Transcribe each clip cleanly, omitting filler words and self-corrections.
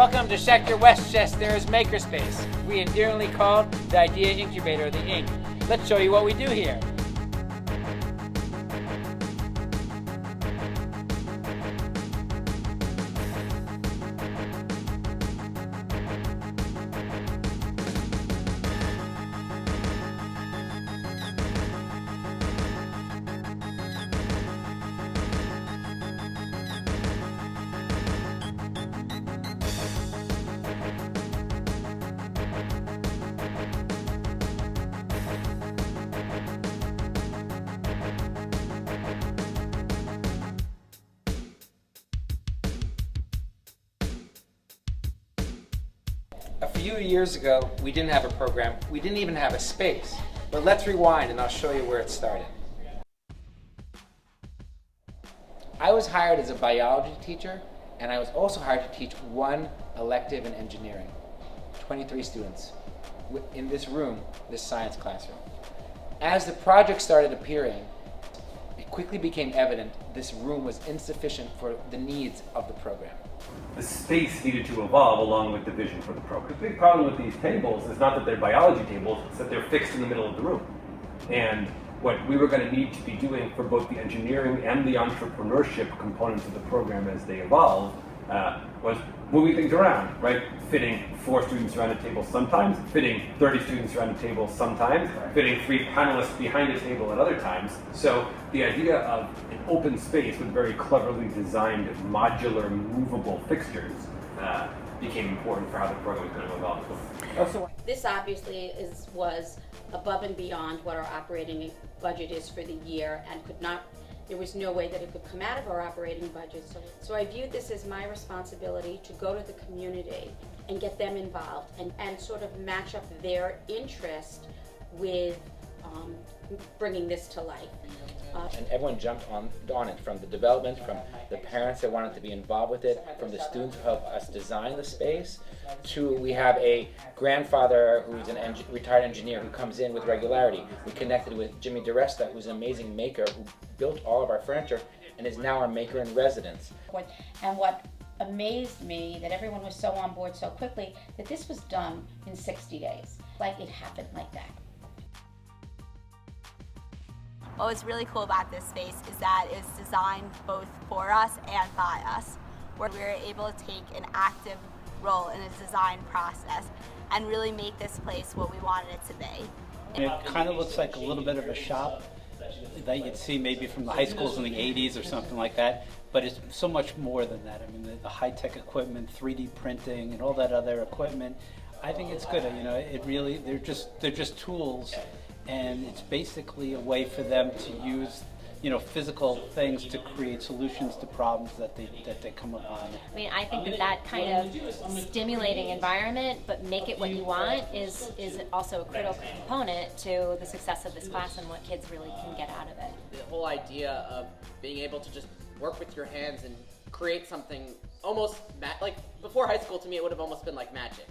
Welcome to Schechter, Westchester's MakerSpace. We endearingly called the Idea Incubator the Ink. Let's show you what we do here. A few years ago, we didn't have a program, we didn't even have a space. But let's rewind and I'll show you where it started. I was hired as a biology teacher, and I was also hired to teach one elective in engineering. 23 students in this room, this science classroom. As the project started appearing, it quickly became evident this room was insufficient for the needs of the program. The space needed to evolve along with the vision for the program. The big problem with these tables is not that they're biology tables, it's that they're fixed in the middle of the room. And what we were going to need to be doing for both the engineering and the entrepreneurship components of the program as they evolved was moving things around, right? Fitting 4 students around a table sometimes, fitting 30 students around a table sometimes, fitting 3 panelists behind a table at other times. So the idea of an open space with very cleverly designed modular movable fixtures became important for how the program was going to evolve. This obviously was above and beyond what our operating budget is for the year, and there was no way that it could come out of our operating budget. So I viewed this as my responsibility to go to the community and get them involved and sort of match up their interest with bringing this to life. And everyone jumped on it, from the development, from the parents that wanted to be involved with it, from the students who helped us design the space, to we have a grandfather who's a retired engineer who comes in with regularity. We connected with Jimmy DeResta, who's an amazing maker who built all of our furniture and is now our maker in residence. And what amazed me, that everyone was so on board so quickly, that this was done in 60 days. Like it happened like that. What was really cool about this space is that it's designed both for us and by us, where we were able to take an active role in the design process and really make this place what we wanted it to be. It kind of looks like a little bit of a shop that you'd see maybe from the high schools in the 80s or something like that, but it's so much more than that. I mean, the high-tech equipment, 3D printing, and all that other equipment, I think it's good. You know, it really, they're just tools. And it's basically a way for them to use, physical things to create solutions to problems that they come upon. I mean, I think that kind of stimulating environment, but make it what you want, is also a critical component to the success of this class and what kids really can get out of it. The whole idea of being able to just work with your hands and create something almost like before high school, to me it would have almost been like magic.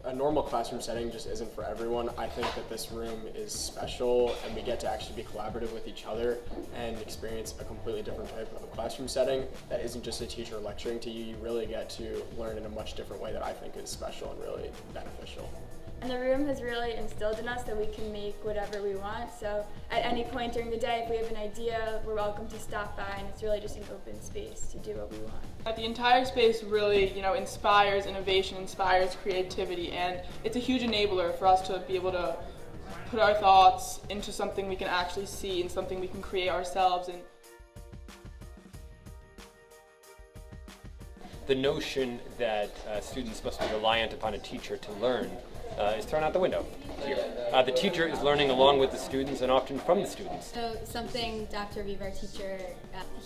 A normal classroom setting just isn't for everyone. I think that this room is special, and we get to actually be collaborative with each other and experience a completely different type of classroom setting that isn't just a teacher lecturing to you. You really get to learn in a much different way that I think is special and really beneficial. And the room has really instilled in us that we can make whatever we want. So at any point during the day, if we have an idea, we're welcome to stop by, and it's really just an open space to do what we want. The entire space really, inspires innovation, inspires creativity, and it's a huge enabler for us to be able to put our thoughts into something we can actually see and something we can create ourselves. And the notion that students must be reliant upon a teacher to learn is thrown out the window here. The teacher is learning along with the students and often from the students. So something Dr. Reeve, our teacher,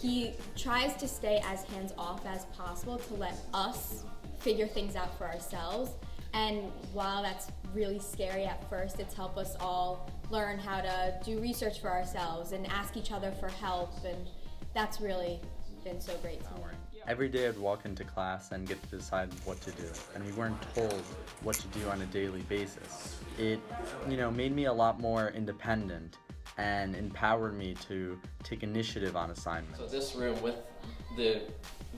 he tries to stay as hands-off as possible to let us figure things out for ourselves. And while that's really scary at first, it's helped us all learn how to do research for ourselves and ask each other for help, and that's really been so great to learn. Every day I'd walk into class and get to decide what to do, and we weren't told what to do on a daily basis. It, made me a lot more independent and empowered me to take initiative on assignments. So this room, with the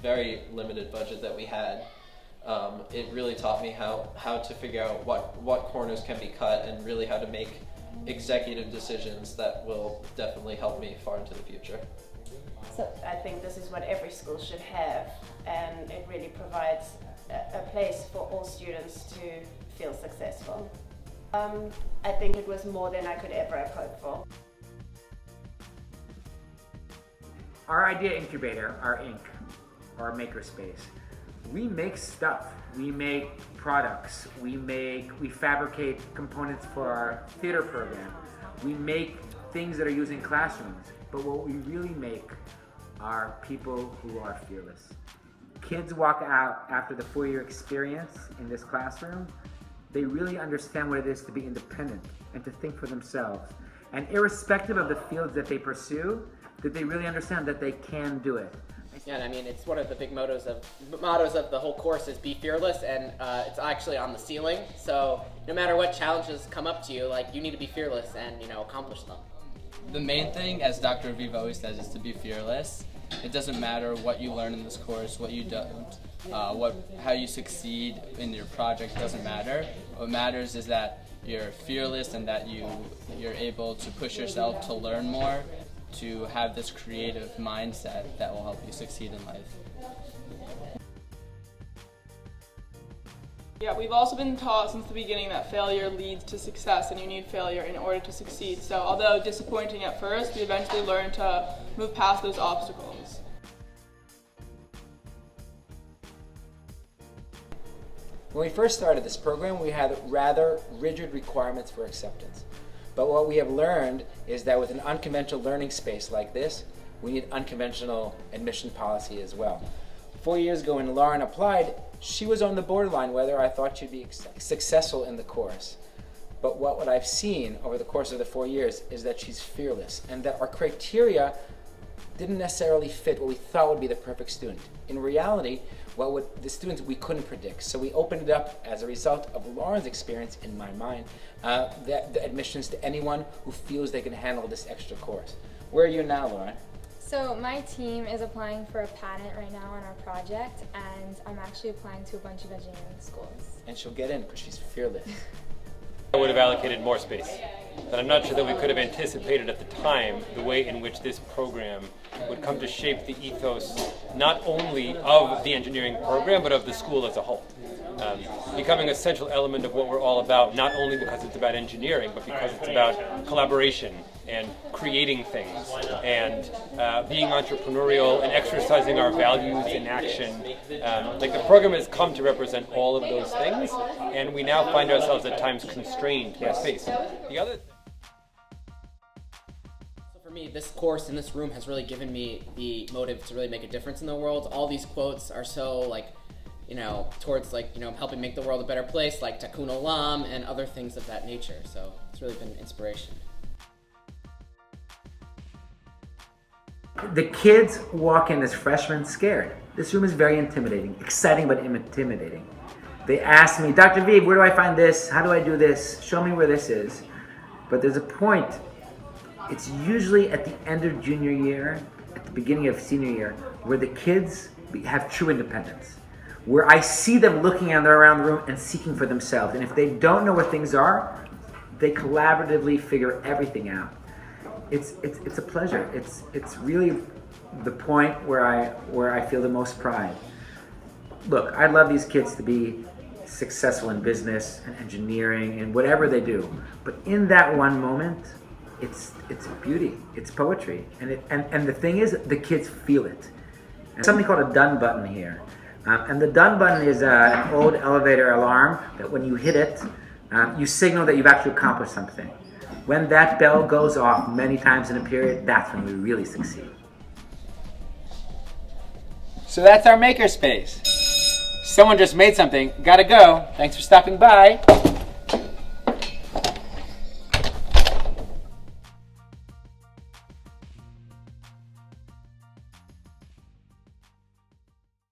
very limited budget that we had, It really taught me how to figure out what corners can be cut and really how to make executive decisions that will definitely help me far into the future. So I think this is what every school should have, and it really provides a place for all students to feel successful. I think it was more than I could ever have hoped for. Our idea incubator, our Inc., our MakerSpace, we make stuff. We make products. We fabricate components for our theater program. We make things that are used in classrooms. But what we really make are people who are fearless. Kids walk out after the 4-year experience in this classroom. They really understand what it is to be independent and to think for themselves. And irrespective of the fields that they pursue, that they really understand that they can do it. Yeah, and I mean, it's one of the big mottos of the whole course is be fearless, and it's actually on the ceiling. So no matter what challenges come up to you, like, you need to be fearless and, you know, accomplish them. The main thing, as Dr. Aviv always says, is to be fearless. It doesn't matter what you learn in this course, what you don't, how you succeed in your project doesn't matter. What matters is that you're fearless and that you're able to push yourself to learn more, to have this creative mindset that will help you succeed in life. Yeah, we've also been taught since the beginning that failure leads to success, and you need failure in order to succeed. So although disappointing at first, we eventually learn to move past those obstacles. When we first started this program, we had rather rigid requirements for acceptance. But what we have learned is that with an unconventional learning space like this, we need unconventional admission policy as well. 4 years ago when Lauren applied, she was on the borderline whether I thought she'd be successful in the course. But what I've seen over the course of the 4 years is that she's fearless, and that our criteria didn't necessarily fit what we thought would be the perfect student. In reality, the students we couldn't predict. So we opened it up as a result of Lauren's experience, in my mind, the admissions to anyone who feels they can handle this extra course. Where are you now, Lauren? So my team is applying for a patent right now on our project, and I'm actually applying to a bunch of engineering schools. And she'll get in because she's fearless. I would have allocated more space. But I'm not sure that we could have anticipated at the time the way in which this program would come to shape the ethos not only of the engineering program but of the school as a whole. Becoming a central element of what we're all about, not only because it's about engineering, but because it's about collaboration and creating things and being entrepreneurial and exercising our values in action. The program has come to represent all of those things, and we now find ourselves at times constrained by space. The other For me, this course in this room has really given me the motive to really make a difference in the world. All these quotes are so towards helping make the world a better place, like Tikkun Olam and other things of that nature. So it's really been an inspiration. The kids walk in as freshmen scared. This room is very intimidating, exciting but intimidating. They ask me, Dr. Aviv, where do I find this? How do I do this? Show me where this is. But there's a point. It's usually at the end of junior year, at the beginning of senior year, where the kids have true independence. Where I see them looking around the room and seeking for themselves. And if they don't know where things are, they collaboratively figure everything out. It's a pleasure. It's really the point where I feel the most pride. Look, I love these kids to be successful in business and engineering and whatever they do. But in that one moment, it's beauty. It's poetry. And the thing is, the kids feel it. There's something called a done button here. And the done button is an old elevator alarm that when you hit it, you signal that you've actually accomplished something. When that bell goes off many times in a period, that's when we really succeed. So that's our makerspace. Someone just made something. Gotta go. Thanks for stopping by.